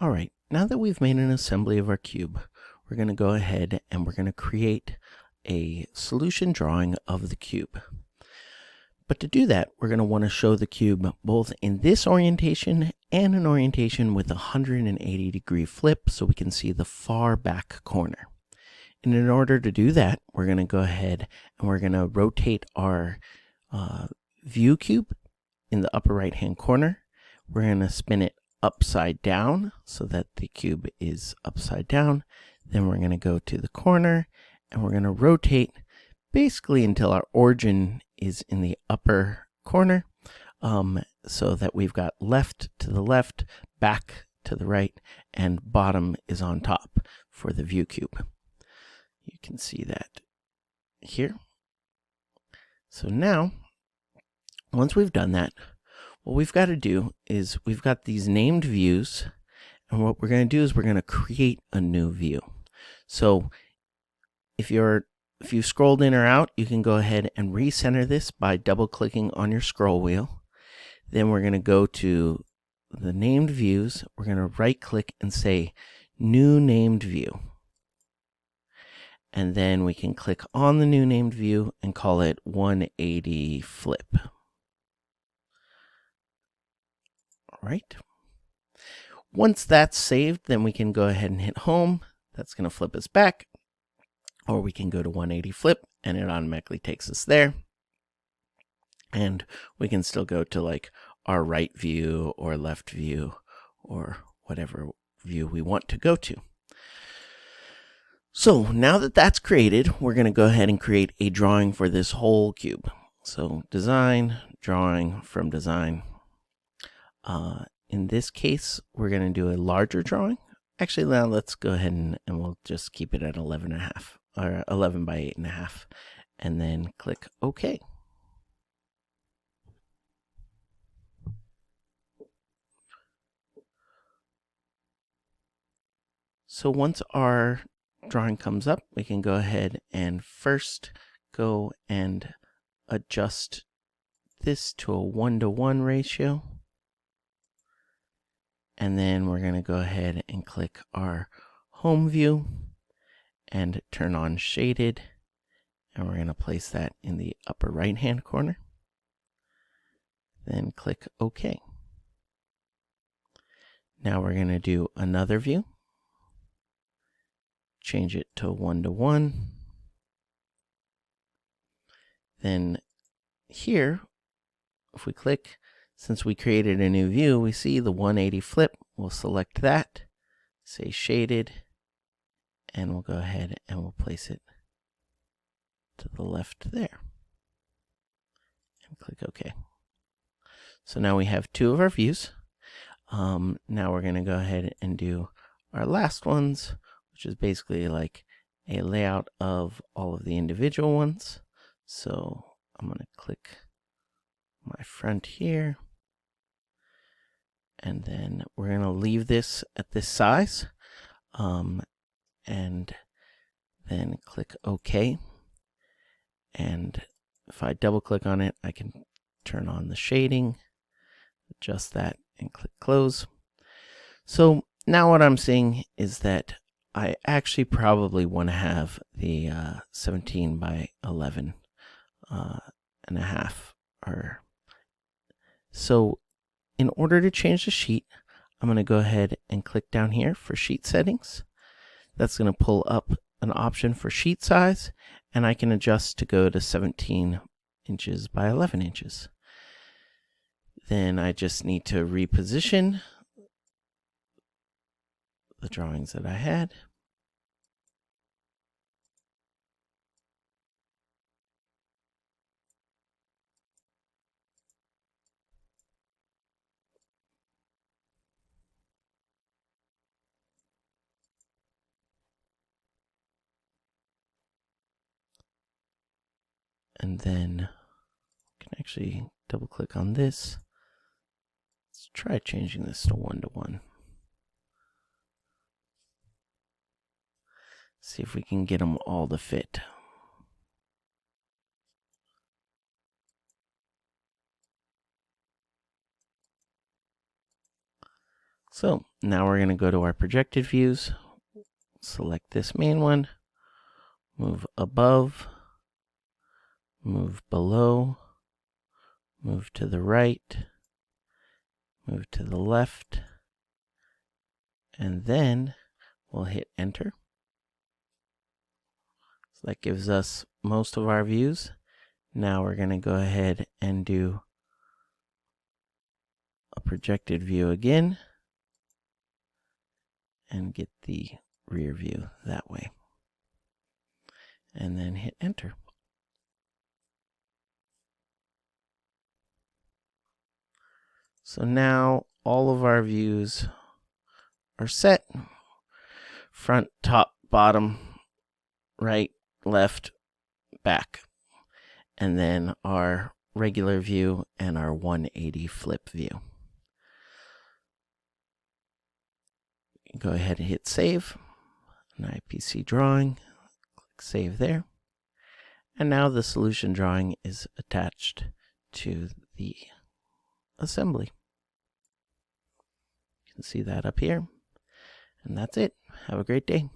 All right, now that we've made an assembly of our cube, we're going to go ahead and we're going to create a solution drawing of the cube. But to do that, we're going to want to show the cube both in this orientation and an orientation with a 180-degree flip so we can see the far back corner. And in order to do that, we're going to go ahead and we're going to rotate our view cube in the upper right hand corner. We're going to spin it upside down so that the cube is upside down. Then we're going to go to the corner and we're going to rotate basically until our origin is in the upper corner, so that we've got left to the left, back to the right, and bottom is on top for the view cube. You can see that here. So now, once we've done that, what we've got to do is we've got these named views, and what we're going to do is we're going to create a new view. So if you've scrolled in or out, you can go ahead and recenter this by double-clicking on your scroll wheel. Then we're going to go to the named views. We're going to right-click and say New Named View. And then we can click on the new named view and call it 180 Flip. All right. Once that's saved, then we can go ahead and hit home. That's going to flip us back. Or we can go to 180 Flip and it automatically takes us there. And we can still go to like our right view or left view or whatever view we want to go to. So now that that's created, we're going to go ahead and create a drawing for this whole cube. So design, drawing from design. In this case, we're going to do a larger drawing. Actually, now let's go ahead and we'll just keep it at 11.5 or 11 by 8.5, and then click OK. So once our drawing comes up, we can go ahead and first go and adjust this to a 1:1 ratio. And then we're going to go ahead and click our home view and turn on shaded. And we're going to place that in the upper right hand corner. Then click OK. Now we're going to do another view. Change it to 1:1. Then here, if we click, since we created a new view, we see the 180 flip. We'll select that, say shaded, and we'll go ahead and we'll place it to the left there. And click OK. So now we have two of our views. Now we're going to go ahead and do our last ones, which is basically like a layout of all of the individual ones. So I'm going to click my front here. And then we're going to leave this at this size. And then click OK. And if I double click on it, I can turn on the shading, adjust that, and click close. So now what I'm seeing is that I actually probably want to have the 17 by 11 and a half. So in order to change the sheet, I'm going to go ahead and click down here for sheet settings. That's going to pull up an option for sheet size, and I can adjust to go to 17 inches by 11 inches. Then I just need to reposition the drawings that I had. And then I can actually double click on this. Let's try changing this to 1:1. See if we can get them all to fit. So now we're going to go to our projected views, select this main one, move above, move below, move to the right, move to the left, and then we'll hit enter. So that gives us most of our views. Now we're going to go ahead and do a projected view again and get the rear view that way. And then hit enter. So now all of our views are set. Front, top, bottom, right, left, back. And then our regular view and our 180 flip view. Go ahead and hit save. An IPC drawing. Click save there. And now the solution drawing is attached to the assembly. You can see that up here. And that's it. Have a great day.